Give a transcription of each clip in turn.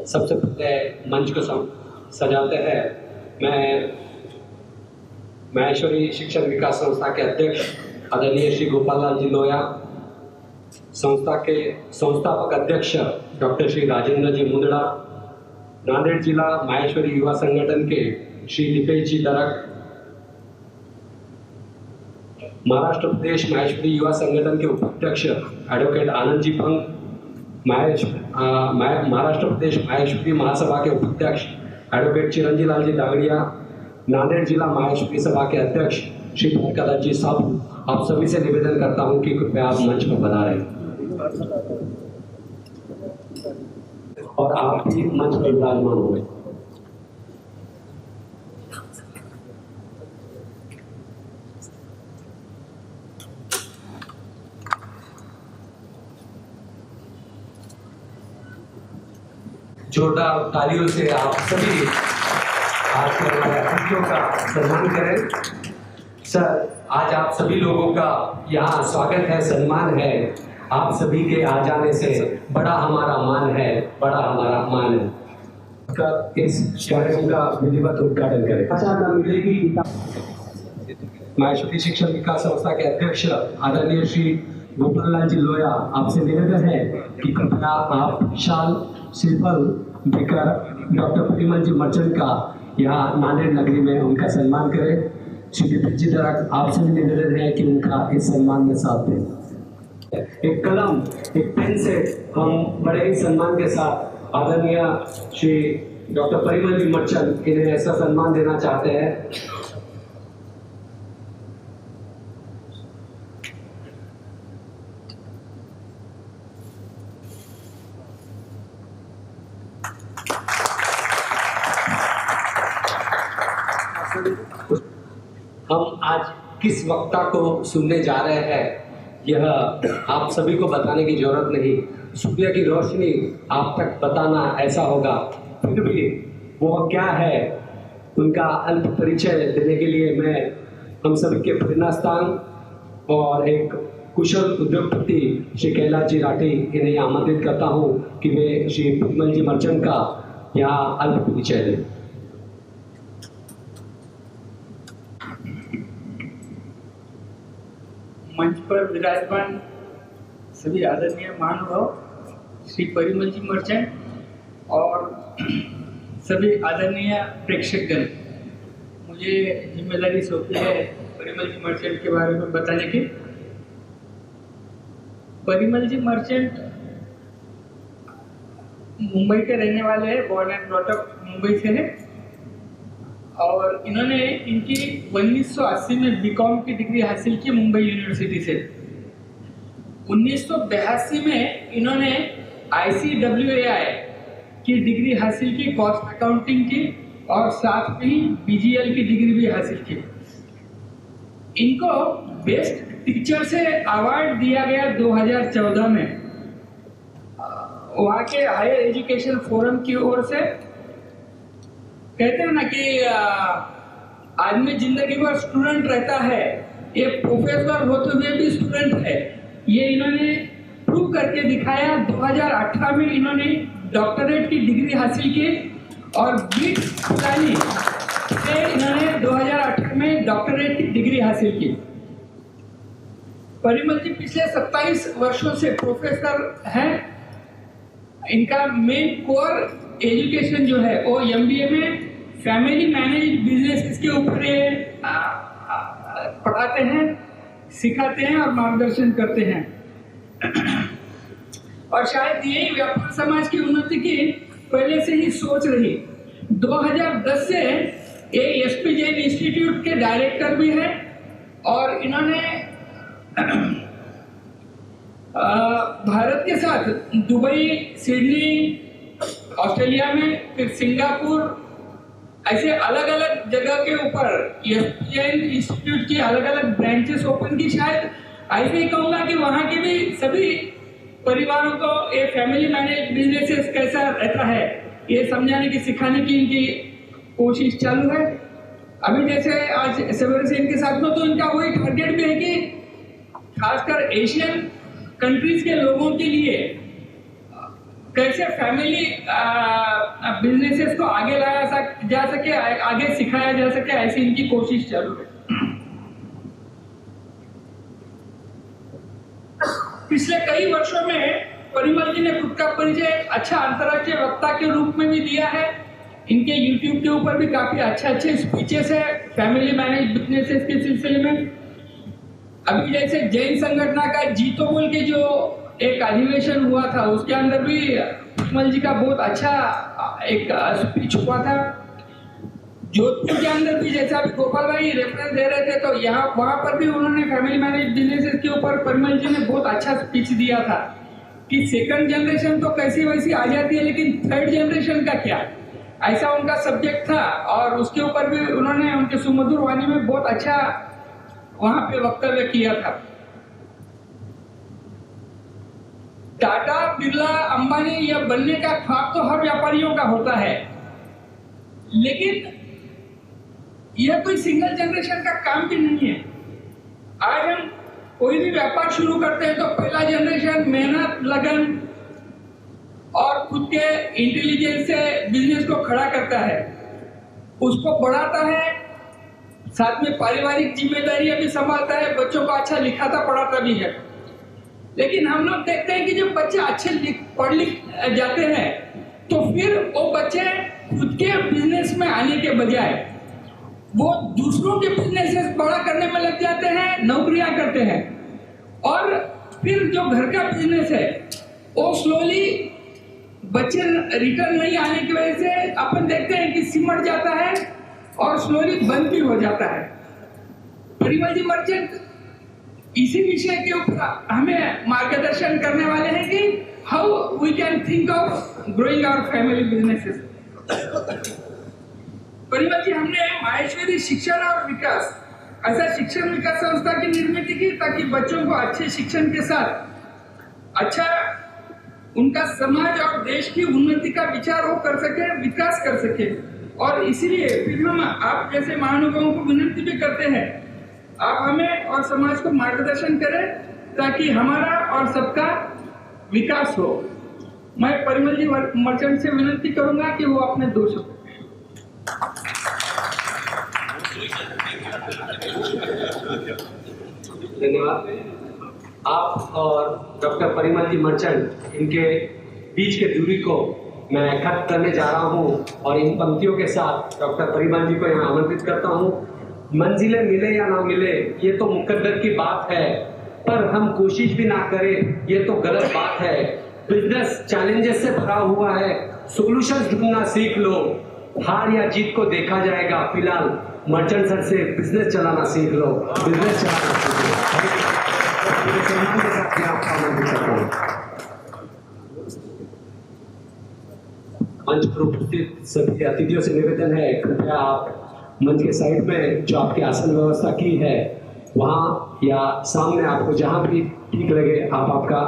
सबसे पहले मंच को सजाते हैं। मैं माहेश्वरी शिक्षण विकास संस्था के अध्यक्ष आदरणीय श्री गोपाल लाल जी लोया, संस्था के संस्थापक अध्यक्ष डॉक्टर श्री राजेंद्र जी मुंदड़ा, नांदेड़ जिला माहेश्वरी युवा संगठन के श्री दीपेश जी दरक, महाराष्ट्र प्रदेश माहेश्वरी युवा संगठन के उपाध्यक्ष एडवोकेट आनंद जी भंग, महाराष्ट्र प्रदेश माहेश्वरी महासभा के उपाध्यक्ष एडवोकेट चिरंजीव लाल जी दागड़िया, नांदेड़ जिला माहेश्वरी सभा के अध्यक्ष श्री प्रकाश जी साहब, आप सभी से निवेदन करता हूं कि कृपया आप मंच पर पधारें और आप भी मंच पर विराजमान हो गए। जोरदार तालियों से आप सभी आज के हमारे अतिथियों का सम्मान करें। सर, आज आप सभी लोगों का यहाँ स्वागत है, सम्मान है। आप सभी के आ जाने से बड़ा हमारा मान है, बड़ा हमारा मान है। इस कार्यक्रम का विधिवत उद्घाटन करें। माहेश्वरी शिक्षण विकास संस्था के अध्यक्ष आदरणीय श्री गोपाल लाल जी लोया, आपसे निवेदन है कि कृपया आप विशाल सिंपल बेकर डॉक्टर परिमल जी मर्चेंट का यहाँ नांदेड़ नगरी में उनका सम्मान करें। श्री दीपेश जी दरक, आपसे भी निवेदन है कि उनका इस सम्मान में साथ दें। एक कलम, एक पेन से हम बड़े ही सम्मान के साथ आदरणीय श्री डॉक्टर परिमल जी मर्चेंट इन्हें ऐसा सम्मान देना चाहते हैं। हम आज किस वक्ता को सुनने जा रहे हैं यह आप सभी को बताने की जरूरत नहीं, सूर्य की रोशनी आप तक बताना ऐसा होगा। फिर भी वो क्या है उनका अल्प परिचय देने के लिए मैं हम सभी के प्रेरणा स्थान और एक कुशल उद्योगपति श्री कैलाश जी राठी इन्हें आमंत्रित करता हूँ कि वे श्री परिमल जी मर्चेंट का यहाँ अल्प परिचय दें। मंच पर विराजमान सभी आदरणीय महानुभाव श्री परिमल जी मर्चेंट और सभी आदरणीय प्रेक्षकगण, मुझे जिम्मेदारी सौंपी है परिमल जी मर्चेंट के बारे में बताने की। परिमल जी मर्चेंट मुंबई के रहने वाले हैं, born and brought up Mumbai से है और इन्होंने इनकी 1980 में बीकॉम की डिग्री हासिल की मुंबई यूनिवर्सिटी से। 1982 में इन्होंने ICWAI की डिग्री हासिल की, कॉस्ट अकाउंटिंग की, और साथ में ही BGL की डिग्री भी हासिल की। इनको बेस्ट टीचर से अवार्ड दिया गया 2014 में वहाँ के हायर एजुकेशन फोरम की ओर से। कहते हैं ना कि आदमी जिंदगी भर स्टूडेंट रहता है, ये प्रोफेसर होते हुए भी स्टूडेंट है, ये इन्होंने प्रूव करके दिखाया। 2018 में इन्होंने डॉक्टरेट की डिग्री हासिल की और बीट फुलानी से इन्होंने 2018 में डॉक्टरेट की डिग्री हासिल की। परिमल जी पिछले 27 वर्षों से प्रोफेसर हैं। इनका मेन कोर एजुकेशन जो है वो MBA में फैमिली मैनेज बिजनेस के ऊपर पढ़ाते हैं, सिखाते हैं और मार्गदर्शन करते हैं। और शायद यही व्यापार समाज की उन्नति की पहले से ही सोच रही। 2010 से ये SP जैन इंस्टीट्यूट के डायरेक्टर भी हैं और इन्होंने भारत के साथ दुबई, सिडनी, ऑस्ट्रेलिया में, फिर सिंगापुर, ऐसे अलग अलग जगह के ऊपर SP जैन इंस्टीट्यूट की अलग अलग ब्रांचेस ओपन की। शायद ऐसे ही कहूँगा कि वहाँ के भी सभी परिवारों को ये फैमिली मैनेज बिजनेसेस कैसा रहता है ये समझाने की, सिखाने की इनकी कोशिश चालू है। अभी जैसे आज सवेरे से इनके साथ में, तो इनका वही टारगेट भी है कि खासकर एशियन कंट्रीज के लोगों के लिए कैसे फैमिली बिजनेसेस को आगे लाया जा सके, आगे सिखाया जा सके, ऐसी इनकी कोशिश चालू है। पिछले कई वर्षों में परिमल जी ने खुद का परिचय अच्छा अंतर्राष्ट्रीय वक्ता के रूप में भी दिया है। इनके YouTube के ऊपर भी काफी अच्छे स्पीचेस है फैमिली मैनेज बिजनेसेस के सिलसिले में। अभी जैसे जैन संगठन का जीतो बोल के जो एक अधिवेशन हुआ था, उसके अंदर भी परिमल जी का बहुत अच्छा एक स्पीच हुआ था। जोधपुर के अंदर भी जैसा भी गोपाल भाई रेफरेंस दे रहे थे, तो यहाँ वहां पर भी उन्होंने फैमिली मैनेज बिजनेसेस के ऊपर परिमल जी ने बहुत अच्छा स्पीच दिया था कि सेकंड जनरेशन तो कैसी वैसी आ जाती है, लेकिन थर्ड जनरेशन का क्या, ऐसा उनका सब्जेक्ट था। और उसके ऊपर भी उन्होंने उनके सुमधुर वाणी में बहुत अच्छा वहां पे वक्तव्य किया था। टाटा, बिरला, अंबानी या बनने का ख्वाब तो हर व्यापारियों का होता है, लेकिन यह कोई सिंगल जनरेशन का काम भी नहीं है। आज हम कोई भी व्यापार शुरू करते हैं तो पहला जनरेशन मेहनत, लगन और खुद के इंटेलिजेंस से बिजनेस को खड़ा करता है, उसको बढ़ाता है, साथ में पारिवारिक जिम्मेदारियां भी संभालता है, बच्चों को अच्छा लिखाता पढ़ाता भी है। लेकिन हम लोग देखते हैं कि जब बच्चे अच्छे पढ़ लिख जाते हैं तो फिर वो बच्चे खुद के बिजनेस में आने के बजाय वो दूसरों के बिजनेस बड़ा करने में लग जाते हैं, नौकरियां करते हैं, और फिर जो घर का बिजनेस है वो स्लोली बच्चे रिटर्न नहीं आने की वजह से अपन देखते हैं कि सिमट जाता है और स्लोली बंद भी हो जाता है। परिमल जी मर्चेंट इसी विषय के ऊपर हमें मार्गदर्शन करने वाले हैं कि how we can think of growing our family businesses. Parimal ji, हमने माहेश्वरी शिक्षण और विकास ऐसा शिक्षण विकास संस्था की निर्मित की ताकि बच्चों को अच्छे शिक्षण के साथ अच्छा उनका समाज और देश की उन्नति का विचार हो कर सके, विकास कर सके। और इसीलिए फिर हम आप जैसे महानुभावों को विनती भी करते हैं, आप हमें और समाज को मार्गदर्शन करें ताकि हमारा और सबका विकास हो। मैं परिमल जी मर्चेंट से विनती करूंगा कि वो अपने 2 शब्द। धन्यवाद। आप और डॉक्टर परिमल जी मर्चेंट, इनके बीच के दूरी को मैं खत्म करने जा रहा हूं और इन पंक्तियों के साथ डॉक्टर परिमल जी को यहाँ आमंत्रित करता हूं। मंजिलें मिले या ना मिले ये तो मुकद्दर की बात है, पर हम कोशिश भी ना करें ये तो गलत बात है। बिजनेस चैलेंजेस से भरा हुआ है, सॉल्यूशंस ढूंढना सीख लो, हार या जीत को देखा जाएगा। फिलहाल मर्चेंट सर से बिजनेस चलाना सीख लो, बिजनेस चलाना सीख लो। सम्मान के साथ मैं आपका आमंत्रित करता हूं। मंच पर उपस्थित सभी अतिथियों से निवेदन है, कृपया आप मंच के साइड में जो आपकी आसन व्यवस्था की है वहाँ या सामने आपको जहाँ भी ठीक लगे आप आपका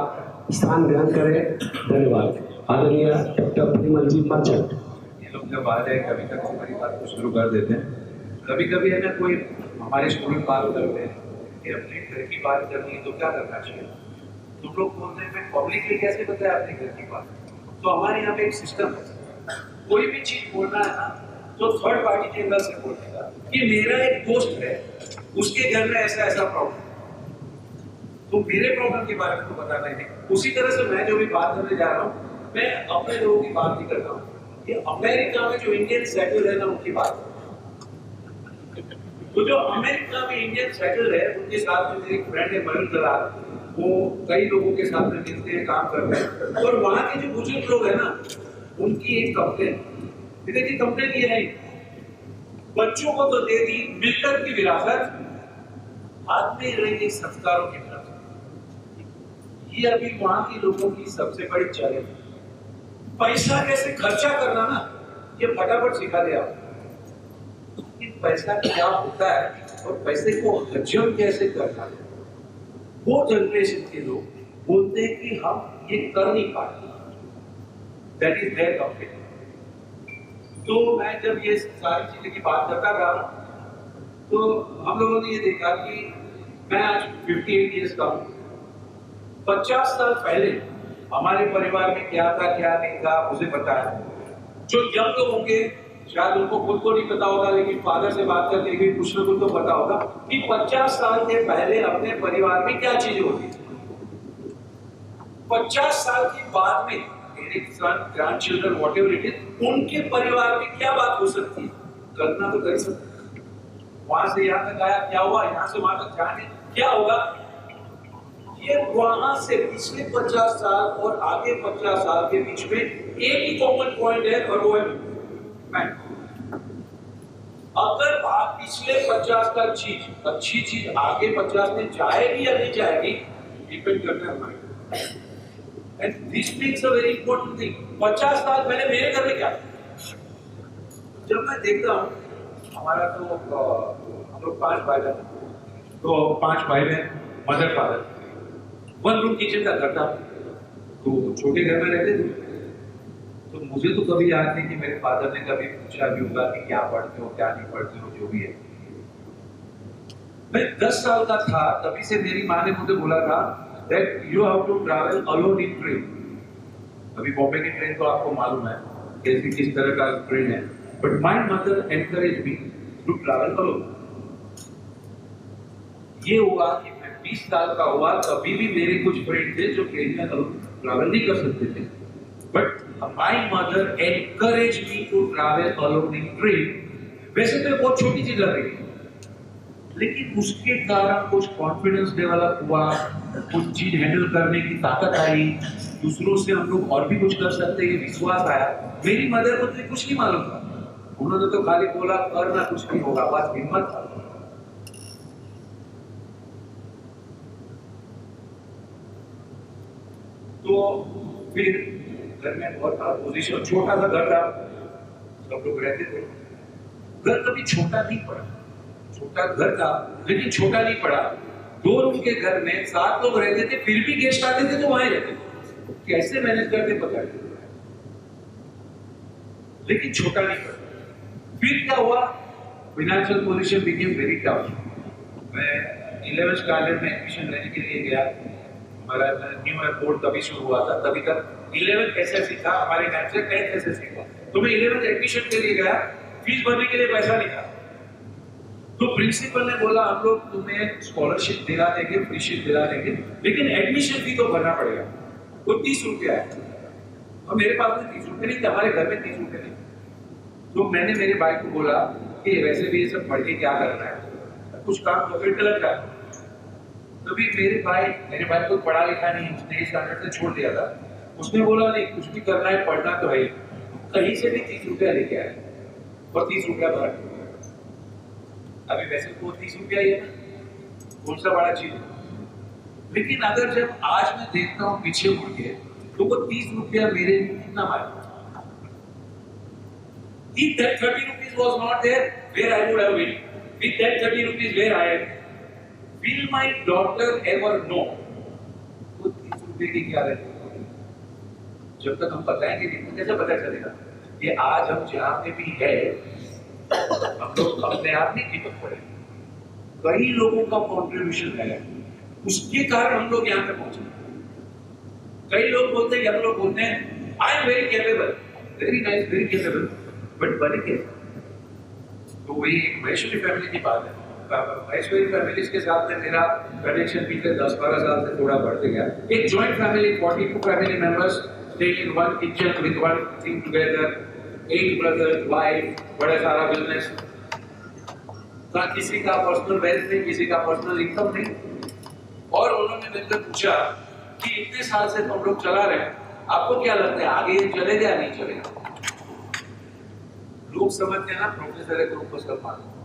स्थान ग्रहण करें। धन्यवाद। आदरणीय डॉक्टर परिमल जी मर्चेंट। ये लोग जब आ जाए कभी कभी हमारी बात को शुरू कर देते हैं, कभी कभी है ना कोई हमारे स्टूडेंट बात करते हैं कि अपने घर की बात करनी है तो क्या करना चाहिए, तुम लोग बोलते हैं मैं पब्लिकली कैसे बताया अपने घर की बात। तो हमारे यहाँ पे एक सिस्टम है, कोई भी चीज बोलना है ना तो थर्ड पार्टी के अंदर से बोलने का कि मेरा एक दोस्त है उसके घर में ऐसा ऐसा प्रॉब्लम, तो मेरे प्रॉब्लम के बारे में तो बताना ही नहीं। उसी तरह से मैं जो भी बात करने जा रहा हूँ मैं अपने लोगों की बात नहीं करता हूँ कि अमेरिका में जो इंडियन सेटल है ना उनकी बात। तो जो अमेरिका में इंडियन सेटल है उनके साथ में मेरी फ्रेंड है मयूर दलाल, वो कई लोगों के साथ में मिलते हैं, काम करते हैं। और वहाँ के जो बुजुर्ग लोग है ना उनकी एक कंप्लेन, देखिए कंप्लेन ये है बच्चों को तो दे दी मिल्टन की विरासत, हाथ में रहेंगे संस्कारों की विरासत। ये अभी वहां के लोगों की सबसे बड़ी चैलेंज। पैसा कैसे खर्चा करना ना ये फटाफट सिखा दिया कि पैसा क्या होता है और पैसे को हजम कैसे करना है। वो जनरेशन के लोग बोलते हैं कि हम ये कर नहीं पाते, दैट इज देयर कंप्लेन। तो मैं जब ये सारी चीजें की बात करता था तो हम लोगों ने ये देखा कि मैं आज 58 ईयर्स का हूँ। 50 साल पहले हमारे परिवार में क्या था क्या नहीं था मुझे पता है। जो यंग लोग होंगे शायद उनको खुद को नहीं पता होगा, लेकिन फादर से बात करके भी कुछ ना कुछ तो पता होगा कि 50 साल के पहले अपने परिवार में क्या चीजें होती थी। 50 साल के बाद में मेरे son grandchildren whatever it is, उनके परिवार में क्या बात हो सकती है, कल्पना तो कर सकते। वहां से यहाँ तक आया क्या हुआ, यहाँ से वहां तक जाने क्या होगा, ये वहां से पिछले 50 साल और आगे 50 साल के बीच में एक ही कॉमन पॉइंट है और वो है मैं। अगर आप पिछले 50 का चीज अच्छी चीज आगे 50 में जाएगी या नहीं जाएगी डिपेंड करता है हमारे। And this means a very important thing. 50 साल पहले मेरे घर में क्या, जब मैं देखता हूं हमारा तो हम लोग 5 भाई बहन, तो 5 भाई बहन, मदर फादर, 1 रूम किचन का घर था, तो छोटे घर में रहते थे। तो मुझे तो कभी याद नहीं कि मेरे फादर ने कभी पूछा भी होगा कि क्या पढ़ते हो क्या नहीं पढ़ते हो, जो भी है। मैं 10 साल का था तभी से मेरी माँ ने मुझे बोला था that you have to travel alone in train। अभी बॉम्बे की ट्रेन तो आपको मालूम है कैसी किस तरह का ट्रेन है, but my mother encourage me to travel alone. ये हुआ कि मैं 20 साल का हुआ तभी भी मेरे कुछ फ्रेंड थे जो ट्रेन में ट्रैवल नहीं कर सकते थे, but my mother encourage me to travel alone in train. वैसे तो बहुत छोटी चीज लग रही है, लेकिन उसके कारण कुछ कॉन्फिडेंस डेवलप हुआ, कुछ चीज हैंडल करने की ताकत आई, दूसरों से हम लोग और भी कुछ कर सकते हैं, विश्वास आया। मेरी मदर को तो कुछ नहीं मालूम था, उन्होंने तो खाली बोला करना कुछ नहीं होगा, बस हिम्मत था। तो फिर घर में बहुत पोजीशन, छोटा सा घर था, सब लोग रहते थे। घर कभी छोटा नहीं पड़ा, छोटा घर था लेकिन छोटा नहीं पड़ा। 2 रूम के घर में 7 लोग रहते थे, फिर भी गेस्ट आते थे तो वहां रहते थे। कैसे मैनेज करते पता नहीं, लेकिन छोटा नहीं पड़ा। फिर क्या हुआ, financial position became very tough. मैं 11th स्टैंडर्ड में एडमिशन लेने के लिए गया, हमारा न्यू ईयर बोर्ड तभी शुरू हुआ था, तभी तक 11th एसएससी था, हमारे टाइम से 10th एसएससी था। तो मैं 11th एडमिशन के लिए गया, फीस भरने के लिए पैसा नहीं था। तो प्रिंसिपल ने बोला हम लोग तुम्हें स्कॉलरशिप दिला देंगे, फ्री शिप दिला देंगे, लेकिन एडमिशन फी तो भरना पड़ेगा। वो 30 रुपया है, और मेरे पास में 30 रुपये नहीं थे, हमारे घर में 30 रुपये नहीं। तो मैंने मेरे भाई को बोला कि वैसे भी ये सब पढ़ के क्या करना है, कुछ काम तो फिर गलत है। तभी मेरे भाई को पढ़ा लिखा नहीं, उसने स्टैंडर्ड से छोड़ दिया था। उसने बोला नहीं कुछ भी करना है, पढ़ना तो है, कहीं से भी 30 रुपया लेके आए और 30 रुपया भरा। अभी वैसे तो 30 रुपया ही है ना, कौन सा बड़ा चीज है, लेकिन अगर जब आज मैं देखता हूँ पीछे मुड़ के, तो वो 30 रुपया मेरे लिए कितना मायने। If that 30 rupees was not there, where I would have been? With that 30 rupees, where I am? Will my daughter ever know? वो 30 रुपये की क्या रहती, जब तक हम बताएंगे नहीं तो कैसे पता चलेगा। ये आज हम जहाँ पे भी है, हम लोग अपने आप नहीं टिक पड़े, कई लोगों का कॉन्ट्रीब्यूशन है, उसके कारण हम लोग यहाँ पे पहुंचे। कई लोग बोलते हैं, हम लोग बोलते हैं I am very capable, very nice, very capable, but बने कैसे? तो वही एक महेश्वरी फैमिली की बात है। महेश्वरी फैमिली के साथ में मेरा कनेक्शन पिछले 10-12 साल से थोड़ा बढ़ते गया। एक joint family, 42 family members staying in one kitchen with one thing together, 8 brothers, wife, बड़ा सारा बिजनेस। किसी का पर्सनल वेल्थ नहीं, किसी का पर्सनल इनकम नहीं। और उन्होंने मेरे से पूछा कि इतने साल से हम लोग चला रहे हैं, आपको क्या लगता है आगे ये चलेगा या नहीं चलेगा? लोग समझते हैं ना प्रोफेसर है तो उनको सब मालूम।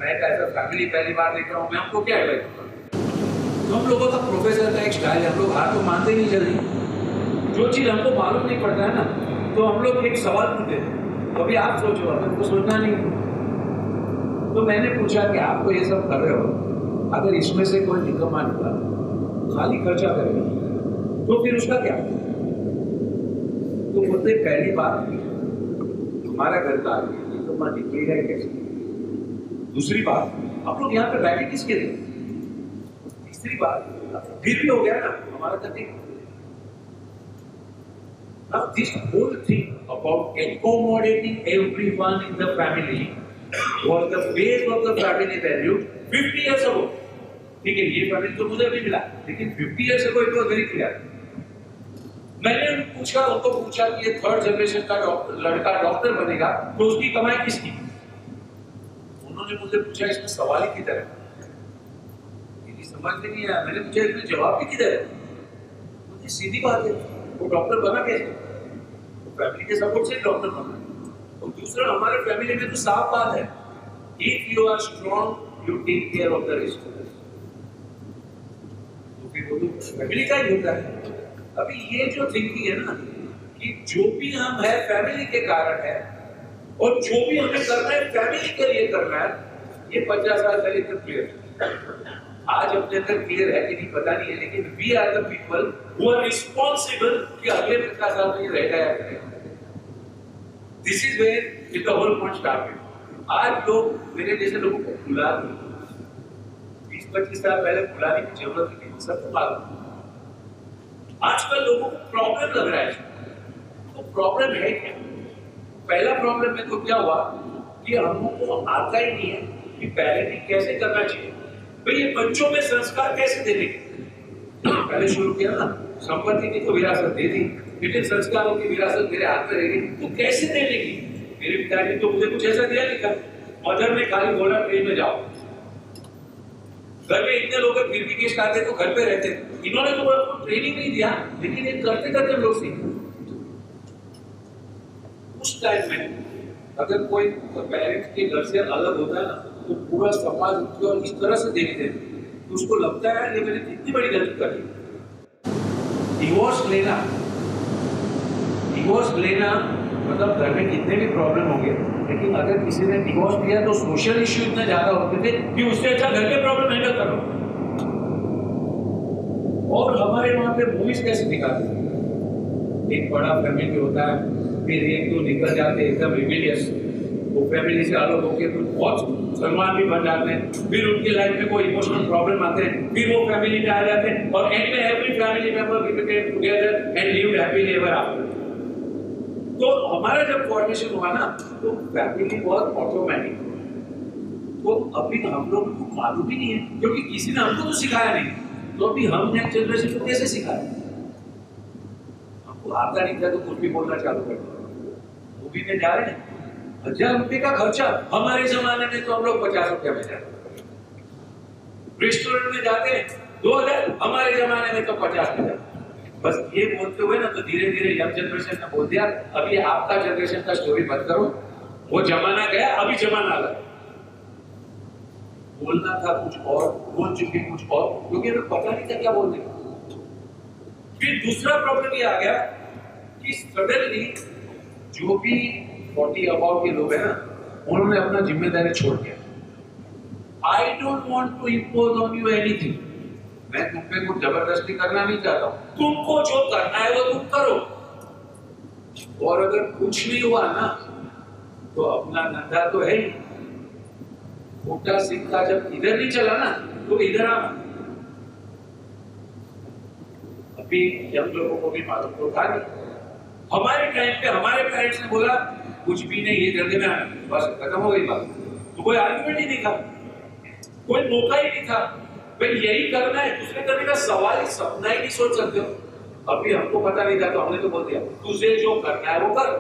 मैं ऐसा फैमिली पहली बार देख रहा हूँ, मैं आपको क्या एडवाइस करूँ? तो हम लोगों का प्रोफेसर का एक स्टाइल है, हम लोग हार तो मानते ही नहीं जल्दी। जो चीज हमको मालूम नहीं पड़ता है ना, तो हम लोग एक सवाल पूछते हैं, तो अभी आप सोचो, अपन को सोचना नहीं। तो मैंने पूछा कि आप तो ये सब कर रहे हो, अगर इसमें से कोई निकम्मा निकला, खाली खर्चा करेगा, तो फिर उसका क्या? तो बोलते पहली बात हमारा घर का निकम्मा निकलेगा कैसे? दूसरी बात, आप लोग यहाँ पे बैठे किसके लिए? तीसरी बात, फिर भी हो गया ना हमारा तकलीफ। Now this whole thing about accommodating everyone in the family was the base of the family value 50 years ago. ठीक है, ये फैमिली तो मुझे भी मिला, लेकिन 50 years ago it was very clear. मैंने उनको पूछा कि ये थर्ड जनरेशन का लड़का डॉक्टर बनेगा तो उसकी कमाई किसकी? उन्होंने मुझे पूछा, इसमें सवाल ही किधर है? मेरी समझ में नहीं आया। मैंने पूछा इसमें जवाब भी किधर है? मुझे सीधी बात है, वो डॉक्टर बना कैसे? वो फैमिली के सपोर्ट से डॉक्टर बना। और दूसरा, हमारे फैमिली में तो साफ बात है, if you are strong you take care of the rest. तो फिर वो तो फैमिली का ही होता है। अभी ये जो थिंकिंग है ना कि जो भी हम है फैमिली के कारण है और जो भी हमें करना है फैमिली के लिए करना है, ये 50 साल पहले तक क्लियर है। आज अपने अंदर क्लियर है कि नहीं पता नहीं है, लेकिन we are the people who are responsible कि अगले 50 साल में ये रहेगा या नहीं। This is where the whole point started. आज लोग मेरे जैसे लोगों को भुला दो, 20-25 साल पहले भुलाने की जरूरत नहीं, सबको मालूम। आजकल लोगों को प्रॉब्लम लग रहा है, तो प्रॉब्लम है क्या? पहला प्रॉब्लम में तो क्या हुआ कि हमको आता ही नहीं है कि पेरेंटिंग कैसे करना चाहिए। भाई ये बच्चों में संस्कार कैसे देने के? पहले शुरू किया ना, संपत्ति की तो विरासत दे दी, लेकिन संस्कारों की विरासत मेरे हाथ में रहेगी, तो कैसे देने की? मेरे पिताजी तो मुझे कुछ ऐसा दिया नहीं था। मदर ने खाली बोला ट्रेन में जाओ। घर में इतने लोग फिर भी गेस्ट आते तो घर पे रहते। इन्होंने तो ट्रेनिंग नहीं दिया, लेकिन ये करते करते लोग सीखे। उस टाइम में अगर कोई पेरेंट्स के घर से अलग होता है ना, तो पूरा समाज उसको और इस तरह से देखते हैं तो उसको लगता है ये मैंने कितनी बड़ी गलती कर दी। डिवोर्स लेना मतलब घर में कितने भी प्रॉब्लम होंगे, लेकिन अगर किसी ने डिवोर्स लिया तो सोशल इश्यू इतना ज्यादा होते थे कि उससे अच्छा घर के प्रॉब्लम हैंडल करो। और हमारे वहां पे मूवीज कैसे दिखाते हैं, एक बड़ा फैमिली होता है, फिर एक दो निकल जाते एकदम रिबेलियस, वो फैमिली से अलग होकर कुछ बहुत सलमान भी बन जाते हैं, फिर उनकी लाइफ में कोई इमोशनल प्रॉब्लम आते हैं, फिर वो फैमिली में आ जाते हैं और एंड में every family member repeated together and lived happily ever after. तो हमारा जब फॉर्मेशन हुआ ना तो फैमिली बहुत ऑटोमेटिक, तो अभी हम लोग को मालूम भी नहीं है क्योंकि किसी ने हमको तो सिखाया नहीं। तो अभी हम नेक्स्ट जनरेशन को कैसे सिखाएं? हमको आता नहीं था तो कुछ भी बोलना चालू कर दिया। मूवी में जा रहे हैं, 1000 रुपए का खर्चा, हमारे जमाने में तो हम लोग 50 रुपए में जाते। रेस्टोरेंट में जाते हैं 2000, हमारे जमाने में तो 50 में जाते। बस ये बोलते हुए ना तो धीरे धीरे यंग जनरेशन ने बोल दिया अभी आपका जनरेशन का स्टोरी मत करो, वो जमाना गया, अभी जमाना अलग। बोलना था कुछ और, बोल चुके कुछ और, क्योंकि हमें पता नहीं था क्या बोलने का। फिर दूसरा प्रॉब्लम ये आ गया कि सडनली जो भी 40 अबाउट के लोग हैं ना, उन्होंने अपना जिम्मेदारी छोड़ दिया। I don't want to impose on you anything, मैं तुम पे कुछ जबरदस्ती करना नहीं चाहता हूं, तुमको जो करना है वो तुम करो। और अगर कुछ नहीं हुआ ना तो अपना धंधा तो है ही, उल्टा सिक्का जब इधर नहीं चला ना तो इधर आना। अभी यंग लोगों को भी मालूम तो था नहीं। हमारे टाइम पे हमारे पेरेंट्स ने बोला कुछ भी नहीं, ये धंधे में आना, बस खत्म हो गई बात। तो कोई आर्गुमेंट ही नहीं था, कोई मौका ही नहीं था, भाई यही करना है, दूसरे करने का सवाल ही सपना ही नहीं सोच सकते हो। अभी हमको पता नहीं था तो हमने तो बोल दिया तुझे जो करना है वो कर।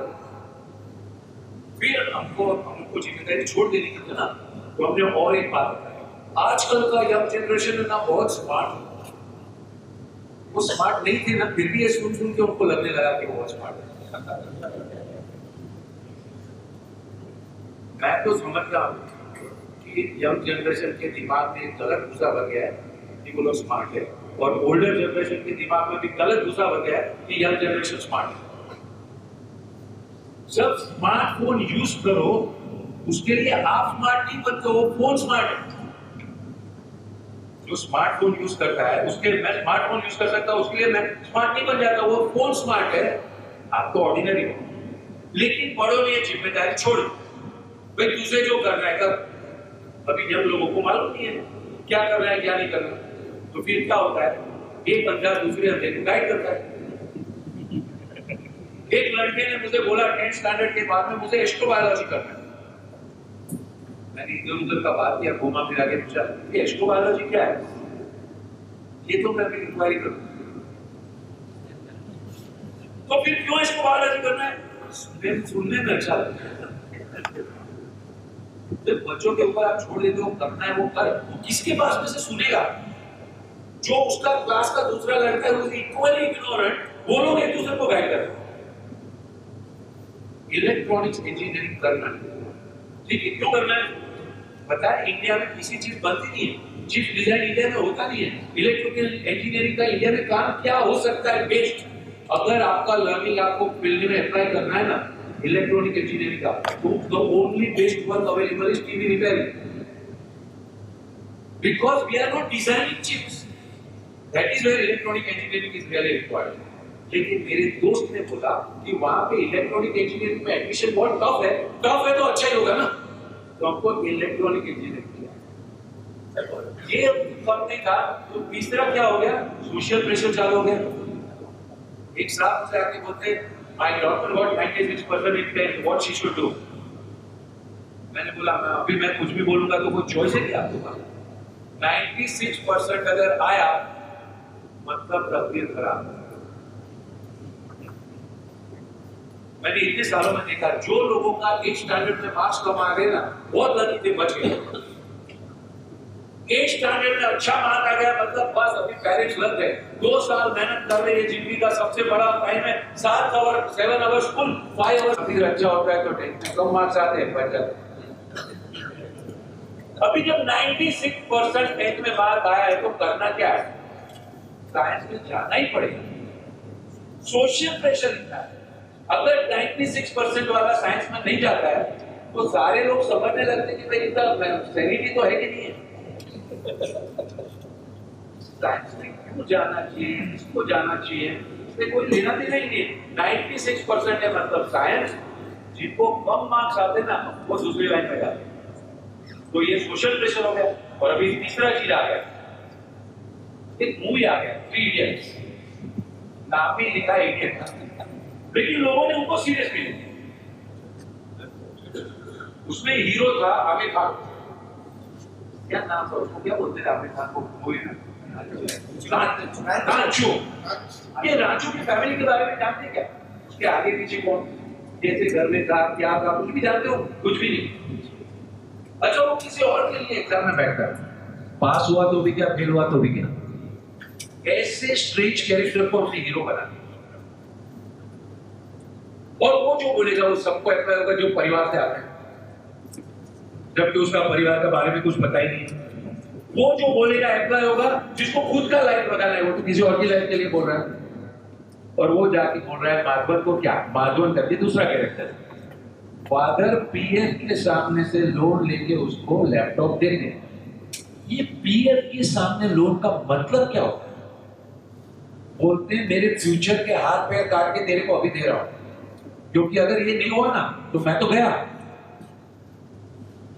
फिर हमको जिम्मेदारी छोड़ देनी थी ना, तो हमने और एक बात बताई, आजकल का यंग जनरेशन है ना बहुत स्मार्ट। वो स्मार्ट नहीं थे ना, फिर भी ये सुन सुन के उनको लगने लगा कि वो बहुत स्मार्ट है। मैं तो समझ रहा हूँ कि यंग जनरेशन के दिमाग में गलत घुसा भर गया है कि वो लोग स्मार्ट है, और ओल्डर जनरेशन के दिमाग में भी गलत घुसा भर गया है कि यंग जनरेशन स्मार्ट है। जब स्मार्टफोन यूज करो उसके लिए आप स्मार्ट नहीं बनते हो, फोन स्मार्ट है। जो स्मार्टफोन यूज करता है उसके मैं स्मार्टफोन यूज कर सकता हूं, उसके लिए मैं स्मार्ट नहीं बन जाता, वो फोन स्मार्ट है, आप तो ऑर्डिनरी हो। लेकिन बड़ों ने ये जिम्मेदारी छोड़ी, भाई तुझे जो करना है कर। अभी जब लोगों को मालूम नहीं है क्या करना है क्या नहीं करना, तो फिर क्या होता है, एक बंदा दूसरे अंधे को गाइड करता है। एक लड़के ने मुझे बोला 10th स्टैंडर्ड के बाद में मुझे एस्ट्रोबायोलॉजी करना है। मैंने इधर उधर का बात किया, घूमा फिरा के पूछा ये एस्ट्रोबायोलॉजी क्या है, ये तो मैं अभी इंक्वायरी करूँ। तो फिर क्यों एस्ट्रोबायोलॉजी करना है? सुनने में अच्छा लगता है। तो बच्चों के ऊपर आप छोड़ देते हो, करना है वो कर, वो किसके पास में से सुनेगा? जो उसका क्लास का दूसरा लड़का है, वो इक्वली इग्नोरेंट, वो लोग एक दूसरे को गाइड कर रहे हैं। इलेक्ट्रॉनिक्स इंजीनियरिंग करना है, ठीक है, क्यों करना है? पता है इंडिया में किसी चीज बनती नहीं है, चिप डिजाइन इंडिया में होता नहीं है। इलेक्ट्रिकल इंजीनियरिंग का इंडिया में काम क्या हो सकता है बेस्ट? अगर आपका लर्निंग आपको फील्ड में अप्लाई करना है ना इलेक्ट्रॉनिक इंजीनियरिंग का, तो the only best work available is TV repairing, because we are not designing chips. That is where electronic engineering is really required. लेकिन मेरे दोस्त ने बोला कि वहां पे इलेक्ट्रॉनिक इंजीनियरिंग में एडमिशन बहुत टफ है। टफ है तो अच्छा ही होगा ना, तो हमको इलेक्ट्रॉनिक इंजीनियरिंग किया। ये कम नहीं था, तो तीसरा क्या हो गया? सोशल प्रेशर चालू हो गया। एक साहब मुझे आके बोलते my daughter got 96% in 10th, what she should do. मैंने बोला अभी मैं कुछ भी बोलूंगा तो कोई चॉइस है क्या आपके पास? 96% अगर आया मतलब तकदीर खराब। मैंने इतने सालों में देखा जो लोगों का 8th स्टैंडर्ड में मार्क्स कम आ गए ना, बहुत लकी थे, बच गए। 8th स्टैंडर्ड में अच्छा मार्क आ गया मतलब बस अभी पेरेंट्स लग गए। 2 साल मेहनत कर रहे हैं, जिंदगी का सबसे बड़ा टाइम है। 7 आवर्स फुल, 5 आवर्स फिर अच्छा होता है तो 10th में कम मार्क्स आते हैं, बच जाते। अभी जब 96% 10th में मार्क आया है तो करना क्या है? साइंस में जाना ही पड़ेगा। सोशल प्रेशर इतना है, अगर 96% वाला साइंस में नहीं जाता है तो सारे लोग समझने लगते कि भाई इतना सैनिटी तो है कि नहीं है। साइंस में क्यों जाना चाहिए, किसको जाना चाहिए, इससे कोई लेना देना ही नहीं है। 96% है मतलब साइंस, जिनको कम मार्क्स आते ना वो दूसरी लाइन में जाते। तो ये सोशल प्रेशर हो गया। और अभी तीसरा चीज आ गया, एक मूवी आ गया 3 इडियट्स, नाम ही लिखा है इडियट, लेकिन लोगों ने उनको सीरियसली लिया। उसमें हीरो था आमिर खान, क्या नाम था उसको, क्या बोलते थे आमिर खान को मूवी में? रांचो। ये रांचो की फैमिली के बारे में जानते क्या? उसके आगे पीछे कौन, कैसे घर में था, क्या था, कुछ भी जानते हो? कुछ भी नहीं। अच्छा वो किसी और के लिए एग्जाम में बैठता है, पास हुआ तो भी क्या, फेल हुआ तो भी क्या। ऐसे स्ट्रेंज कैरेक्टर को अपने हीरो बना, और वो जो बोलेगा वो सबको अप्लाई होगा जो परिवार से आते हैं, जबकि उसका परिवार के बारे में कुछ पता ही नहीं। वो जो बोलेगा अप्लाई होगा, जिसको खुद का लाइफ बताना है वो तो किसी और की लाइफ के लिए बोल रहा है। और वो जाके बोल रहा है माधवन को, क्या माधवन करके दूसरा कैरेक्टर, फादर पीएफ के सामने से लोन लेके उसको लैपटॉप दे दे। ये पीएफ के सामने लोन का मतलब क्या होता है? बोलते हैं मेरे फ्यूचर के हाथ पैर काट के तेरे को अभी दे रहा हूं, क्योंकि अगर ये नहीं हुआ ना तो मैं तो गया।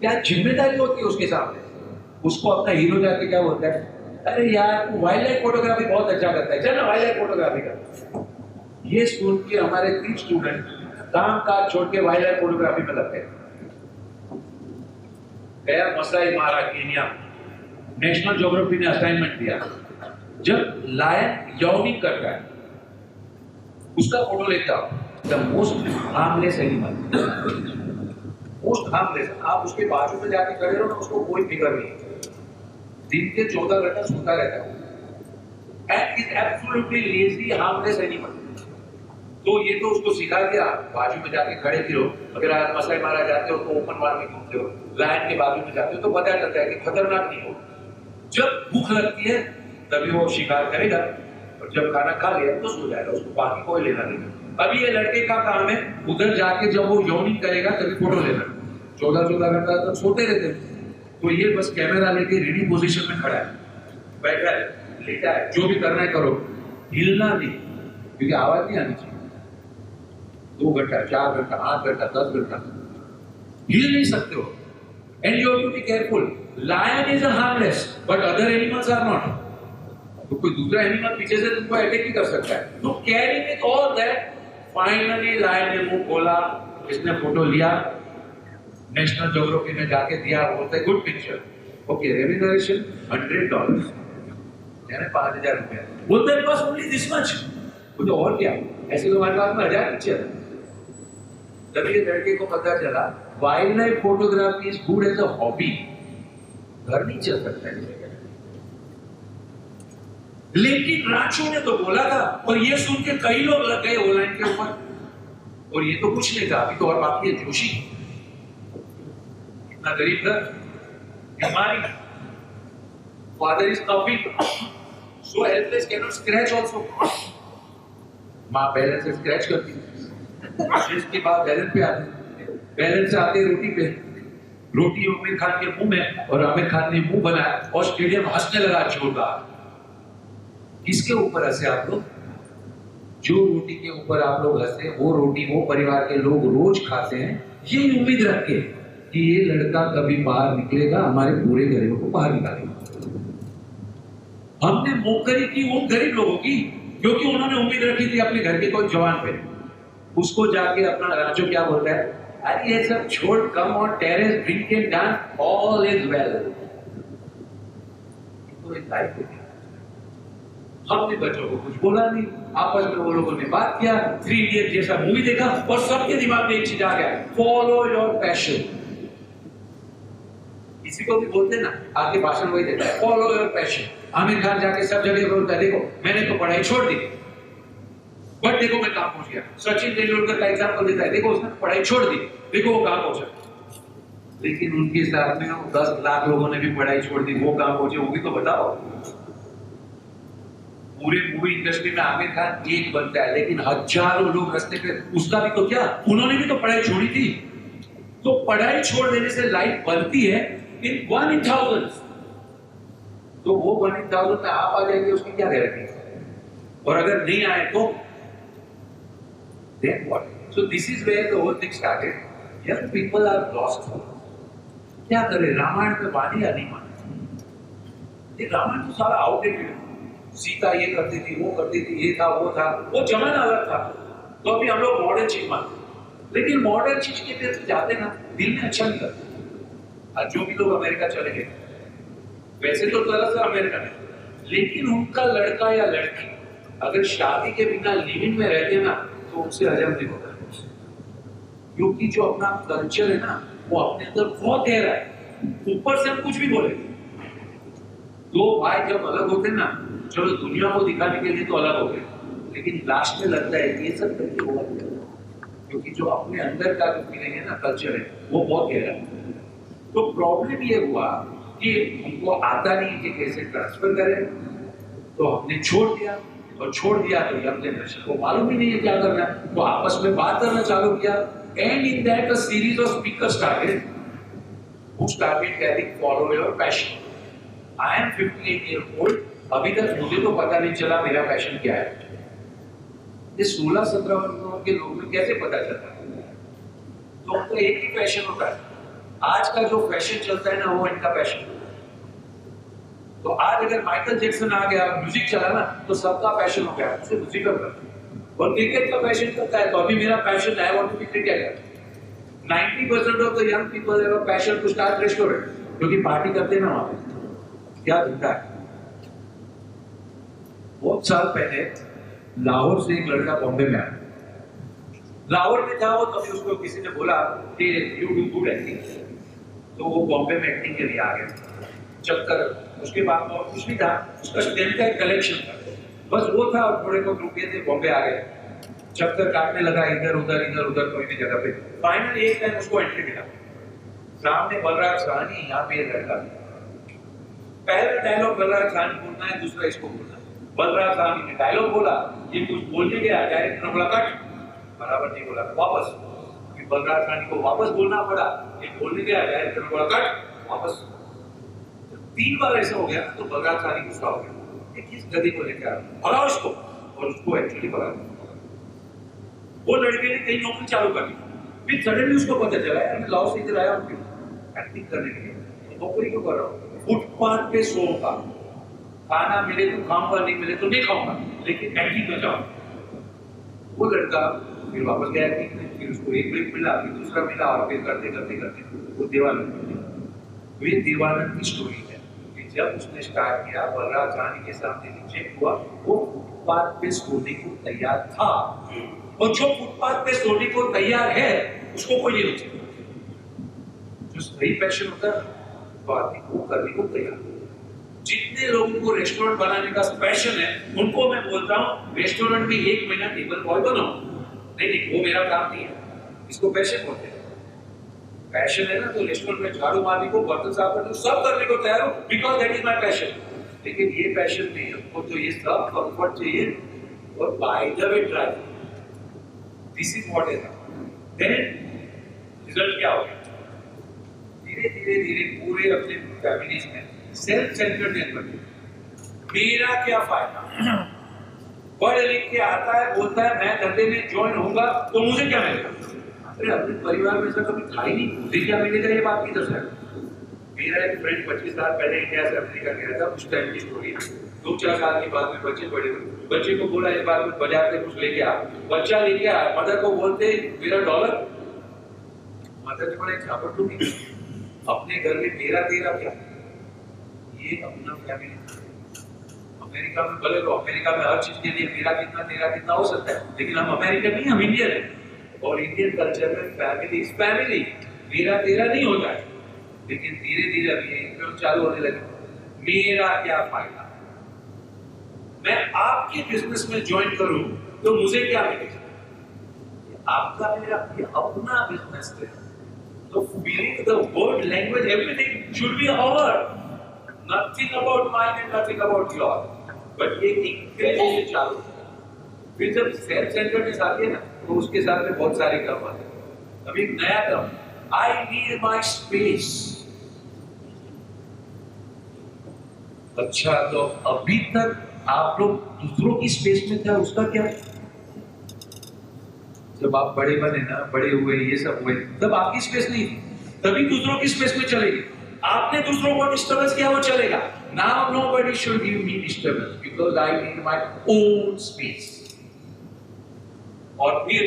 क्या जिम्मेदारी होती है उसके सामने। उसको अपना हीरो जाके क्या बोलता है, अरे यार वाइल्ड लाइफ फोटोग्राफी बहुत अच्छा करता है, चल ना वाइल्ड लाइफ फोटोग्राफी कर। ये स्कूल के हमारे 3 स्टूडेंट काम काज छोड़ के वाइल्ड लाइफ फोटोग्राफी में लग गए। गया मसाई मारा केनिया, नेशनल ज्योग्राफी ने असाइनमेंट दिया, जब लायन यौनिक करता है उसका फोटो लेके आओ। The most harmless animal, most harmless. आप उसके बाजू में जाके खड़े रहो ना, उसको कोई फिक्र नहीं, दिन के 14 घंटा सोता रहता है and is absolutely lazy harmless animal. तो ये तो उसको सिखा दिया, बाजू में जाके खड़े फिरो। अगर आप मसाई मारा जाते हो तो ओपन वार में घूमते हो, लायन के बाजू में जाते हो तो पता चलता है कि खतरनाक नहीं हो। जब भूख लगती है तभी वो शिकार करेगा, और जब खाना खा लिया तो सो जाएगा, उसको बाकी कोई लेना नहीं। अभी ये लड़के का काम है उधर जाके जब वो यौनिक करेगा तभी फोटो लेना। 14 घंटा तक सोते रहते हैं। तो ये बस कैमरा लेके रेडी पोजीशन में खड़ा है, बैठा है, लेटा है, जो भी करना है करो, हिलना नहीं, क्योंकि आवाज नहीं आनी चाहिए। 2 घंटा, 4 घंटा, 8 घंटा, 10 घंटा हिल नहीं सकते हो। And you have to be careful. Lion is harmless but other animals are not. तो कोई दूसरा एनिमल पीछे से तुमको अटैक भी कर सकता है। तो carry with all that finally lion ने मुंह खोला, इसने फोटो लिया, नेशनल ज्योग्राफी में जाके दिया, बोलते गुड पिक्चर, ओके रेम्यूनरेशन $100, यानी 5,000 रुपया। बोलते बस ओनली दिस मच, बोलते और क्या, ऐसे तो हमारे पास में 1000 पिक्चर। तभी ये लड़के को पता चला wildlife photography is good as a hobby, घर नहीं चल सकता है। लेकिन रांचो ने तो बोला था, और ये सुन के कई लोग लग गए ऑनलाइन के ऊपर, और ये तो कुछ नहीं था, अभी तो और बाकी है जोशी, इतना गरीब घर, बीमारी, father is coughing, so helpless, can not scratch also, मां बैलेंस से स्क्रैच करती है, इसके बाद बैलेंस पे आते, बैलेंस से आते रोटी पे, रोटी आमिर खान के मुंह में, और आमिर खान ने मुंह बनाया और स्टेडियम हंसने लगा जोरदार। किसके ऊपर हंसे आप लोग? जो रोटी के ऊपर आप लोग हंसे, वो रोटी वो परिवार के लोग रोज खाते हैं, ये उम्मीद रख के कि ये लड़का कभी बाहर निकलेगा, हमारे पूरे गरीबों को बाहर निकालेगा। हमने मोकरी की उन गरीब लोगों की, क्योंकि उन्होंने उम्मीद रखी थी अपने घर के कोई जवान पे। उसको जाके अपना राजू क्या बोलता है, अरे ये सब छोड़, come on terrace, drink and dance, all is well. तो एक लाइफ है, हमने बच्चों को कुछ बोला नहीं, आपस में वो लोगों ने बात किया, 3 इडियट जैसा मूवी देखा, और सबके दिमाग में एक चीज आ गया, फॉलो योर पैशन। किसी को भी बोलते ना, आगे भाषण वही देता है, follow your passion. Aamir Khan जाके सब जगह बोलता है, देखो मैंने तो पढ़ाई छोड़ दी, बट देखो मैं कहां पहुंच गया। सचिन तेंदुलकर का एग्जांपल देता है, देखो उसने पढ़ाई छोड़ दी, देखो वो कहां पहुंचा। लेकिन उनके साथ में 10 लाख लोगों ने भी पढ़ाई छोड़ दी, वो कहां पहुंचे, वो भी तो बताओ। पूरे मूवी इंडस्ट्री में आमिर खान एक बनता है, लेकिन हजारों लोग रास्ते पे, उसका भी तो क्या, उन्होंने भी तो पढ़ाई छोड़ी थी। तो पढ़ाई छोड़ देने से लाइफ बनती है इन 1 in 1000, तो वो 1 in 1000 में आप आ जाएंगे, उसकी क्या गारंटी, और अगर नहीं आए तो then what? So this is where the whole thing started. Young people are lost. क्या करें, रामायण में माने या नहीं माने? ये रामायण तो सारा आउटडेटेड है। सीता ये करती थी, वो करती थी, ये था, वो जमाना अलग था। तो अभी हम लोग मॉडर्न चीज मानते, लेकिन मॉडर्न चीज के तरफ जाते ना, दिल में अच्छा नहीं लगता। और जो भी लोग अमेरिका चले गए, वैसे तो तरह से अमेरिका है, लेकिन उनका लड़का या लड़की अगर शादी के बिना लिविंग में रहते ना, तो उनसे हजम नहीं होता, क्योंकि जो अपना कल्चर है ना, वो अपने अंदर बहुत गहरा है। ऊपर से हम कुछ भी बोले, 2 भाई जब अलग होते ना, चलो दुनिया को दिखाने के लिए तो अलग हो गए, लेकिन लास्ट में लगता है कि ये सब करके हुआ, क्योंकि जो अपने अंदर का जो फीलिंग है ना, कल्चर है, वो बहुत गहरा है। तो प्रॉब्लम ये हुआ कि उनको आता नहीं कि कैसे ट्रांसफर करें, तो हमने छोड़ दिया, और छोड़ दिया तो यंग जनरेशन को मालूम ही नहीं है क्या करना है, तो आपस में बात करना चालू किया, and in that a series of speakers started who started telling follow your passion. I am 58 years old, अभी तक मुझे तो पता नहीं चला मेरा पैशन क्या है। ये 16-17 वर्षों के लोग में कैसे पता चलता है? तो उनका एक ही पैशन होता है। आज का जो फैशन चलता है ना, वो इनका पैशन। तो आज अगर माइकल जैक्सन आ गया, म्यूजिक चला ना, तो सबका पैशन हो गया, उसे म्यूजिक करता है। और क्रिकेट का पैशन करता है, तो अभी मेरा पैशन है, I want to be cricketer. 90% of the young people have a passion to start restaurant, क्योंकि पार्टी करते हैं ना वहां पे। क्या दिखता है? बहुत साल पहले लाहौर से एक लड़का बॉम्बे में आया। लाहौर में था वो, तभी उसको किसी ने बोला कि यू डू गुड एक्टिंग, तो वो बॉम्बे में एक्टिंग के लिए आ गया। चक्कर, उसके बाद और कुछ नहीं था, उसका स्टैम्प का एक कलेक्शन था, बस वो था, और थोड़े बहुत रुपये थे, बॉम्बे आ गए। चक्कर काटने लगा इधर उधर कोई भी जगह पे। फाइनल एक टाइम उसको एंट्री मिला, सामने बलराज साहनी, यहाँ पे लड़का। पहला डायलॉग बलराज साहनी बोलना है, दूसरा इसको बोलना है। बलराज साहनी ने डायलॉग बोला, ये कुछ बोलने गया, डायरेक्टर ने बोला कट, बराबर नहीं बोला, वापस। बलराज साहनी को वापस बोलना पड़ा, ये बोलने गया, डायरेक्टर ने बोला कट, वापस। 3 बार ऐसा हो गया, तो बलराज साहनी गुस्सा हो गया, किस गधी को लेकर आ, भगाओ उसको, और उसको एक्चुअली भगा। वो लड़के ने कई नौकरी चालू कर दी, फिर सडनली उसको पता चला यार मैं लाहौर से इधर आया हूँ एक्टिंग करने के लिए, नौकरी क्यों कर रहा हूँ? फुटपाथ पे सोऊंगा, खाना मिले तो खाऊंगा, नहीं मिले तो नहीं खाऊंगा, लेकिन एक्टिंग में जाऊंगा। वो लड़का फिर वापस गया कि फिर उसको एक ब्रेक मिला, फिर दूसरा मिला, और फिर करते करते करते वो देवानंद बन गया। तो ये देवानंद की स्टोरी है कि जब उसने स्टार्ट किया, बलराज जानी के सामने रिजेक्ट हुआ, वो फुटपाथ पे सोने को तैयार था, और जो फुटपाथ पे सोने को तैयार है उसको कोई नहीं रोके। जो सही पैशन होता है तो आदमी वो करने को तैयार। जितने लोगों को रेस्टोरेंट बनाने का पैशन है उनको मैं बोलता हूँ रेस्टोरेंट में 1 महीना टेबल बॉय बनाओ। नहीं, वो मेरा काम नहीं है, इसको पैशन बोलते हैं। पैशन है ना तो रेस्टोरेंट में झाड़ू मारने को, बर्तन साफ करने को, सब करने को तैयार हो, because that is my passion. लेकिन ये पैशन नहीं है, हमको तो ये सब कंफर्ट चाहिए, और by the way drive, this is what is. Then result क्या हो गया? धीरे धीरे धीरे पूरे अपने फैमिलीज में सेल्फ सेंटर्डनेस बने। मेरा क्या फायदा? पढ़ लिख के आता है, बोलता है मैं धंधे में ज्वाइन होऊंगा तो मुझे क्या मिलेगा? अरे अपने परिवार में ऐसा कभी था ही नहीं, मुझे क्या मिलेगा ये बात की दशा है। मेरा एक फ्रेंड 25 साल पहले इंडिया से अमेरिका गया था, उस टाइम की स्टोरी है। 2-4 साल के बाद में बच्चे बड़े हुए, बच्चे को बोला इस बार में बाजार से कुछ लेके आ, बच्चा लेके आया, मदर को बोलते मेरा $, मदर ने बड़ा झापट तो नहीं, अपने घर में मेरा तेरा क्या, ये अपना फैमिली। अमेरिका में भले लो, अमेरिका में हर चीज के लिए मेरा कितना तेरा कितना हो सकता है, लेकिन हम अमेरिकन नहीं, हम इंडियन है, और इंडियन कल्चर में फैमिली इज फैमिली, मेरा तेरा नहीं होता है। लेकिन धीरे धीरे अभी इंफ्लुएंस चालू होने लगे, मेरा क्या फायदा, मैं आपके बिजनेस में ज्वाइन करूं तो मुझे क्या मिलेगा? आपका मेरा ये अपना बिजनेस है, तो feeling the word language everything should be our, nothing about mine and nothing about your. But ये इंक्रेडिबली चालू, फिर जब सेल्फ सेंटर्डनेस आती है ना तो उसके साथ में बहुत सारे काम आते हैं। अभी एक नया काम, आई नीड माई स्पेस। अच्छा, तो अभी तक आप लोग दूसरों की स्पेस में थे, उसका क्या? जब आप बड़े बने ना, बड़े हुए, ये सब हुए, तब आपकी स्पेस नहीं थी, तभी दूसरों की स्पेस में चले गए। आपने दूसरों को डिस्टर्बेंस किया, वो चलेगा। Now nobody should give me disturbance because I need my own space. और फिर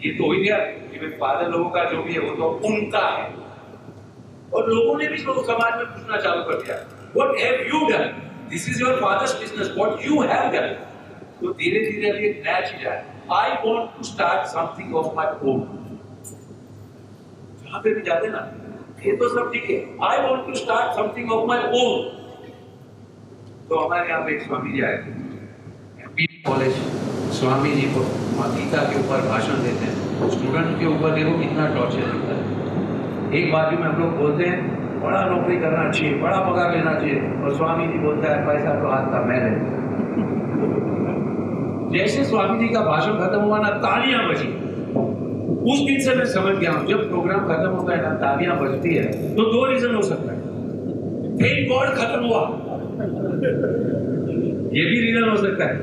ये तो हो गया कि फादर लोगों का जो भी है वो तो उनका है, और लोगों ने भी लोग समाज में पूछना चालू कर दिया, what have you done? This is your father's business, what you have done. तो धीरे धीरे अभी एक नया चीज है, I want to start something of my own. जहां पे भी जाते ना, ये तो सब ठीक है, I want to start something of my own. तो हमारे यहाँ पे एक स्वामी जी आए थे, एमपी कॉलेज, स्वामी जी को गीता के ऊपर भाषण देते हैं, स्टूडेंट के ऊपर देखो कितना टॉर्चर होता है। एक बार भी में हम लोग बोलते हैं बड़ा नौकरी करना चाहिए, बड़ा पगार लेना चाहिए, और स्वामी जी बोलता है पैसा तो हाथ का मैल है। जैसे स्वामी जी का भाषण खत्म हुआ ना, तालियां बजी। उस दिन से मैं समझ गया हूं, जब प्रोग्राम खत्म होता है ना, तालियां बजती है तो 2 रीजन हो सकता है, थैंक गॉड खत्म हुआ, ये भी रीजन हो सकता है,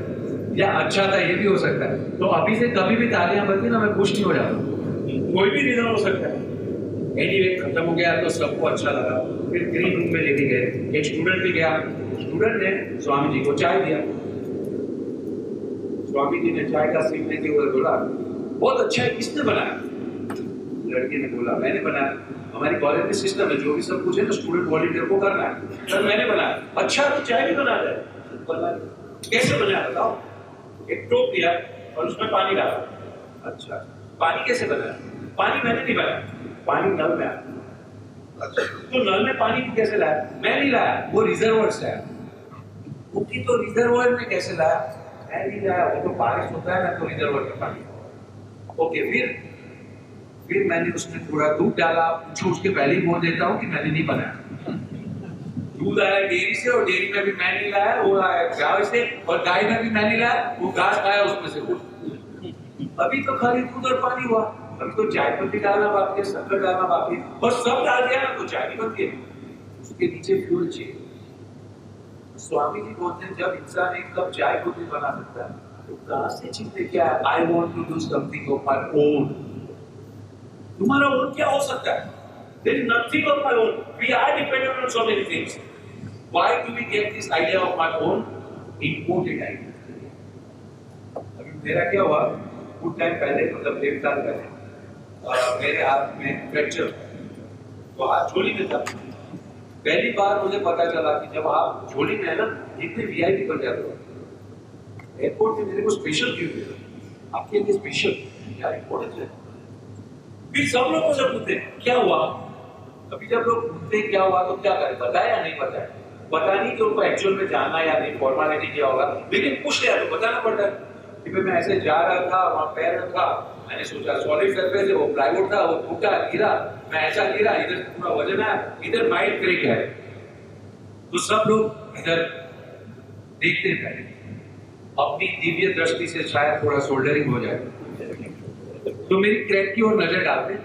या अच्छा था ये भी हो सकता है। तो अभी से कभी भी तालियां बजती ना, मैं खुश नहीं हो जाता, कोई भी रीजन हो सकता है। एनीवे खत्म हो गया तो सबको अच्छा लगा। फिर ग्रीन रूम में लेके गए, एक स्टूडेंट भी गया, स्टूडेंट ने स्वामी जी को चाय दिया, स्वामी जी ने चाय का सिप लेके हुए बोला बहुत अच्छा है, किसने बनाया? लड़के ने बोला मैंने बनाया, हमारी कॉलेज में सिस्टम है, जो भी सब कुछ है ना स्टूडेंट वॉलंटियर को करना है, सर मैंने बनाया। अच्छा तो चाय भी बना दे, कैसे बनाया बताओ? एक टोप लिया और उसमें पानी डाला। अच्छा, पानी कैसे बनाया? पानी मैंने नहीं बनाया, पानी नल में आया। अच्छा, तो नल में पानी कैसे लाया? मैं नहीं लाया, वो रिजर्वर से आया। क्योंकि तो रिजर्वर में कैसे लाया? मैं नहीं लाया, वो तो बारिश होता है ना, तो रिजर्वर में पानी। ओके, फिर मैंने उसमें थोड़ा दूध डाला, पूछो उसके पहले ही बोल देता हूँ कि मैंने नहीं बनाया। दूध आया डेयरी से, और डेयरी में भी मैं नहीं लाया, वो आया गाय से, और गाय में भी मैं नहीं लाया, वो घास खाया उसमें से। अभी तो खाली दूध और पानी हुआ, अभी तो चाय पत्ती डालना बाकी है, शक्कर डालना बाकी है, और सब डाल दिया ना तो चाय नहीं बनती है, उसके नीचे फ्यूल चाहिए। स्वामी जी बोलते हैं जब इंसान एक कप चाय को भी बना सकता है, तो कहां से चीजें क्या है? I want to do something of my own. तुम्हारा ओन क्या हो सकता है? There is nothing of my own. We are dependent on so many things. Why do we get this idea of my own? Imported idea. अभी मेरा क्या हुआ? कुछ टाइम पहले, मतलब 1.5 साल पहले मेरे हाथ में फ्रैक्चर, तो हाथ झोली में था। पहली बार मुझे पता चला कि जब आप झोली में है ना, इतने वीआईपी बन जाते हो। एयरपोर्ट में मेरे को स्पेशल क्यों मिला? आपके लिए स्पेशल क्या इम्पोर्टेंस है? फिर सब लोग मुझे पूछते क्या हुआ। अभी जब लोग पूछते क्या हुआ तो क्या करें, बताया या नहीं बताया? बताने के उनको एक्चुअल में जानना या नहीं, फॉर्मेलिटी क्या होगा, लेकिन पूछ लिया तो बताना पड़ता है कि मैं ऐसे जा रहा था, वहां पैर रखा, मैंने सोचा सॉलिड सरफेस है, वो प्लाईवुड था, वो टूटा, गिरा, मैं ऐसा गिरा, इधर पूरा वजन है, इधर माइल्ड क्रेक है। तो सब लोग इधर देखते हैं, अपनी दिव्य दृष्टि से शायद थोड़ा सोल्डरिंग हो जाए, तो मेरी क्रैक की ओर नजर डालते हैं।